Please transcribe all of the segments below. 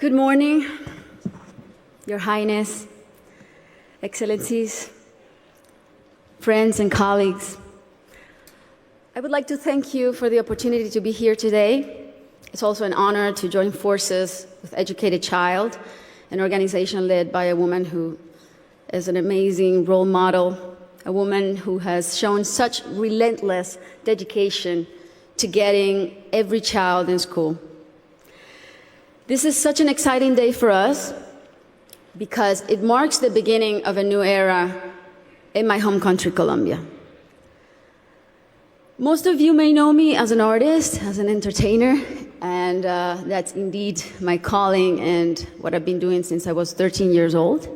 Good morning, Your Highness, Excellencies, friends and colleagues. I would like to thank you for the opportunity to be here today. It's also an honor to join forces with Educated Child, an organization led by a woman who is an amazing role model, a woman who has shown such relentless dedication to getting every child in school. This is such an exciting day for us because it marks the beginning of a new era in my home country, Colombia. Most of you may know me as an artist, as an entertainer, and that's indeed my calling and what I've been doing since I was 13 years old.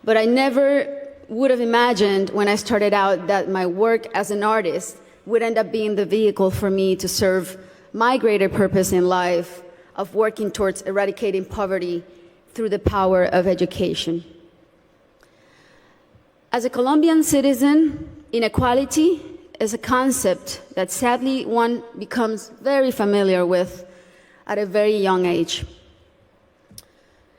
But I never would have imagined when I started out that my work as an artist would end up being the vehicle for me to serve my greater purpose in life of working towards eradicating poverty through the power of education. As a Colombian citizen, inequality is a concept that sadly one becomes very familiar with at a very young age.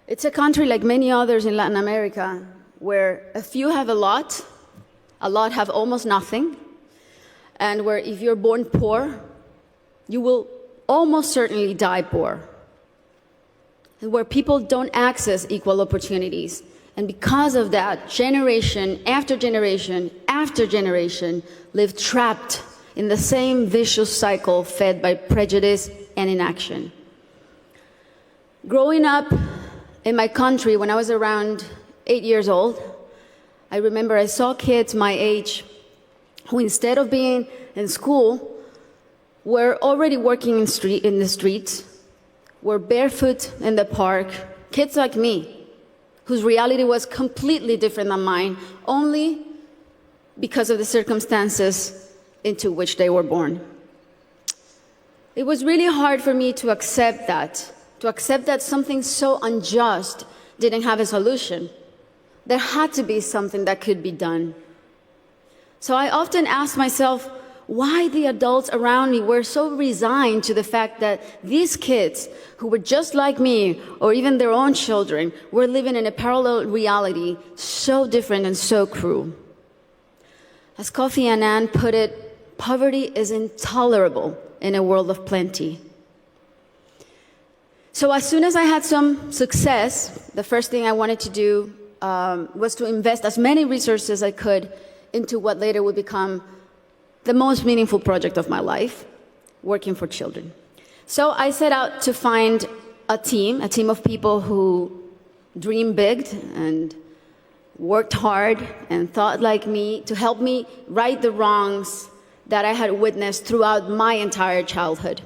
It's a country like many others in Latin America where a few have a lot have almost nothing, and where if you're born poor, you will almost certainly die poor, and where people don't access equal opportunities. And because of that, generation after generation after generation live trapped in the same vicious cycle fed by prejudice and inaction. Growing up in my country when I was around 8 years old, I remember I saw kids my age who, instead of being in school, were already working in the streets, were barefoot in the park, kids like me, whose reality was completely different than mine, only because of the circumstances into which they were born. It was really hard for me to accept that something so unjust didn't have a solution. There had to be something that could be done. So I often asked myself why the adults around me were so resigned to the fact that these kids, who were just like me, or even their own children, were living in a parallel reality so different and so cruel. As Kofi Annan put it, poverty is intolerable in a world of plenty. So as soon as I had some success, the first thing I wanted to do was to invest as many resources as I could into what later would become the most meaningful project of my life, working for children. So I set out to find a team of people who dreamed big and worked hard and thought like me to help me right the wrongs that I had witnessed throughout my entire childhood.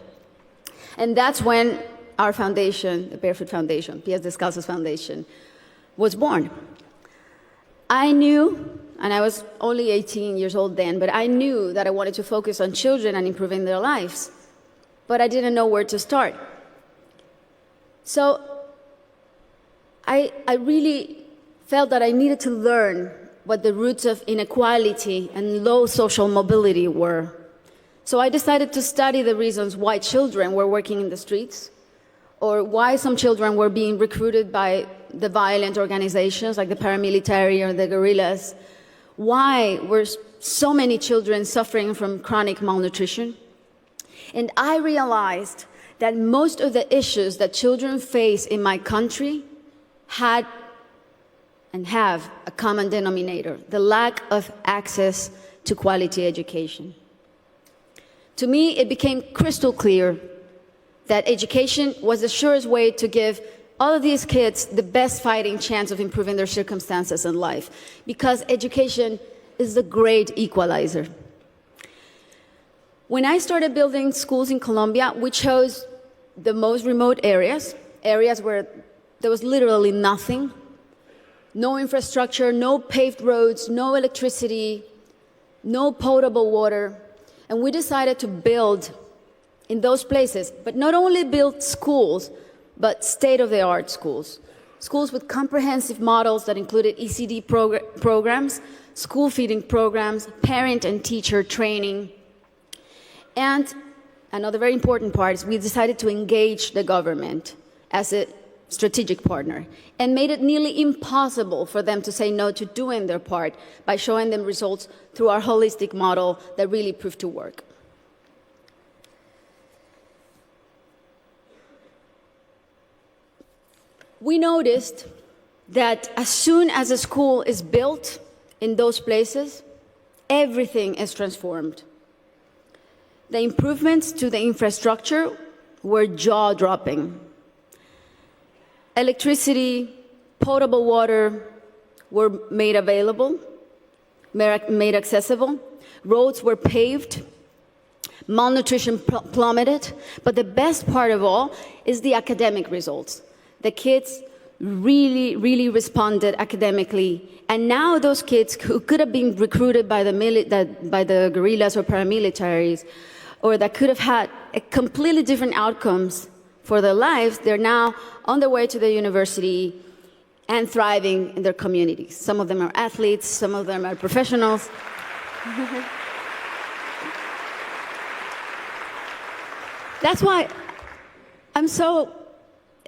And that's when our foundation, the Barefoot Foundation, Pies Descalzos Foundation, was born. I knew, and I was only 18 years old then, but I knew that I wanted to focus on children and improving their lives, but I didn't know where to start. So I really felt that I needed to learn what the roots of inequality and low social mobility were. So I decided to study the reasons why children were working in the streets, or why some children were being recruited by the violent organizations like the paramilitary or the guerrillas. Why were so many children suffering from chronic malnutrition? And I realized that most of the issues that children face in my country had and have a common denominator: the lack of access to quality education. To me, it became crystal clear that education was the surest way to give all of these kids the best fighting chance of improving their circumstances in life, because education is the great equalizer. When I started building schools in Colombia, we chose the most remote areas where there was literally nothing, no infrastructure, no paved roads, no electricity, no potable water, and we decided to build in those places, but not only build schools, but state-of-the-art schools. Schools with comprehensive models that included ECD programs, school feeding programs, parent and teacher training. And another very important part is we decided to engage the government as a strategic partner and made it nearly impossible for them to say no to doing their part by showing them results through our holistic model that really proved to work. We noticed that as soon as a school is built in those places, everything is transformed. The improvements to the infrastructure were jaw-dropping. Electricity, potable water were made available, made accessible. Roads were paved. Malnutrition plummeted. But the best part of all is the academic results. The kids really responded academically. And now those kids who could have been recruited by the guerrillas or paramilitaries, or that could have had a completely different outcomes for their lives, they're now on their way to the university and thriving in their communities. Some of them are athletes, some of them are professionals. That's why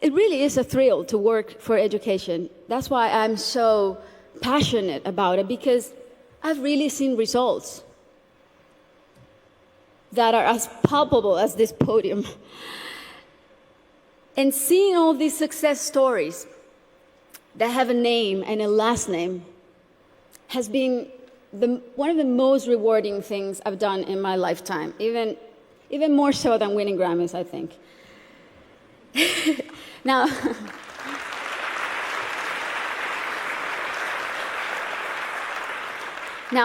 it really is a thrill to work for education. That's why I'm so passionate about it, because I've really seen results that are as palpable as this podium. And seeing all these success stories that have a name and a last name has been one of the most rewarding things I've done in my lifetime, even more so than winning Grammys, I think. Now,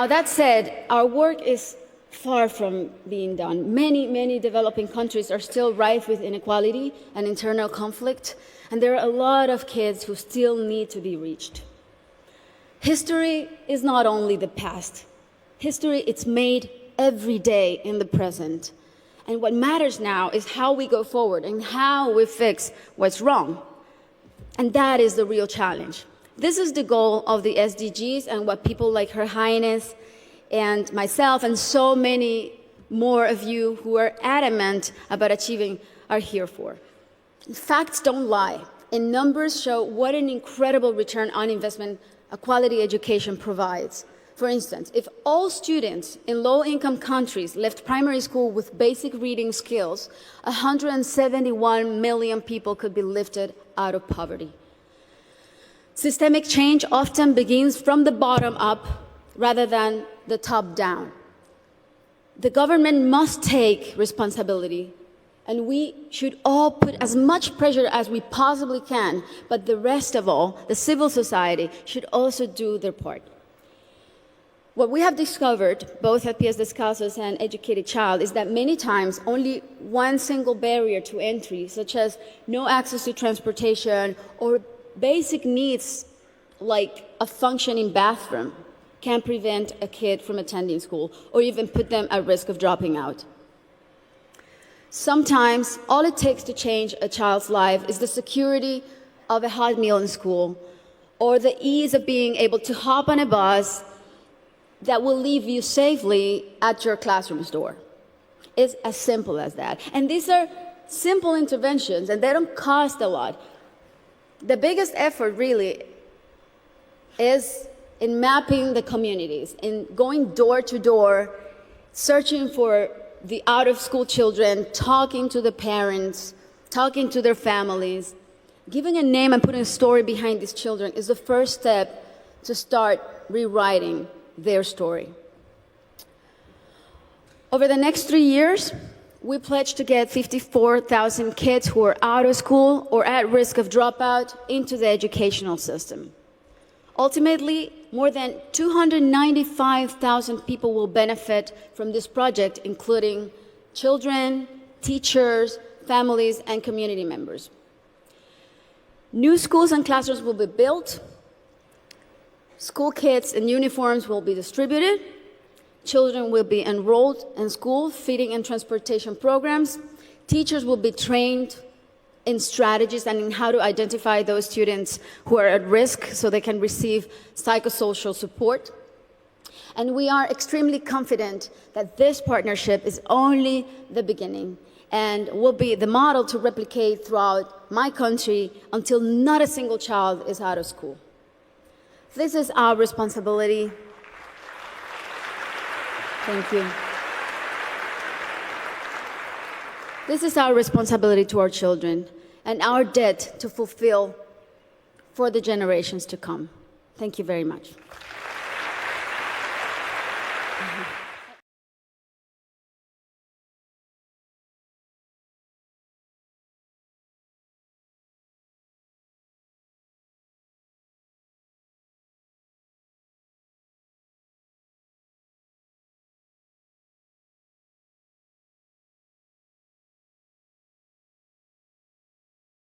that said, our work is far from being done. Many developing countries are still rife with inequality and internal conflict, and there are a lot of kids who still need to be reached. History is not only the past. History is made every day in the present. And what matters now is how we go forward and how we fix what's wrong. And that is the real challenge. This is the goal of the SDGs and what people like Her Highness and myself and so many more of you who are adamant about achieving are here for. Facts don't lie, and numbers show what an incredible return on investment a quality education provides. For instance, if all students in low-income countries left primary school with basic reading skills, 171 million people could be lifted out of poverty. Systemic change often begins from the bottom up rather than the top down. The government must take responsibility, and we should all put as much pressure as we possibly can, but the rest of all, the civil society, should also do their part. What we have discovered, both at Pies Descalzos and Educated Child, is that many times only one single barrier to entry, such as no access to transportation or basic needs like a functioning bathroom, can prevent a kid from attending school or even put them at risk of dropping out. Sometimes all it takes to change a child's life is the security of a hot meal in school or the ease of being able to hop on a bus that will leave you safely at your classroom's door. It's as simple as that. And these are simple interventions, and they don't cost a lot. The biggest effort really is in mapping the communities, in going door to door, searching for the out-of-school children, talking to the parents, talking to their families. Giving a name and putting a story behind these children is the first step to start rewriting their story. Over the next 3 years, we pledge to get 54,000 kids who are out of school or at risk of dropout into the educational system. Ultimately, more than 295,000 people will benefit from this project, including children, teachers, families, and community members. New schools and classrooms will be built. School kits and uniforms will be distributed. Children will be enrolled in school, feeding and transportation programs. Teachers will be trained in strategies and in how to identify those students who are at risk so they can receive psychosocial support. And we are extremely confident that this partnership is only the beginning and will be the model to replicate throughout my country until not a single child is out of school. This is our responsibility. Thank you. This is our responsibility to our children and our debt to fulfill for the generations to come. Thank you very much.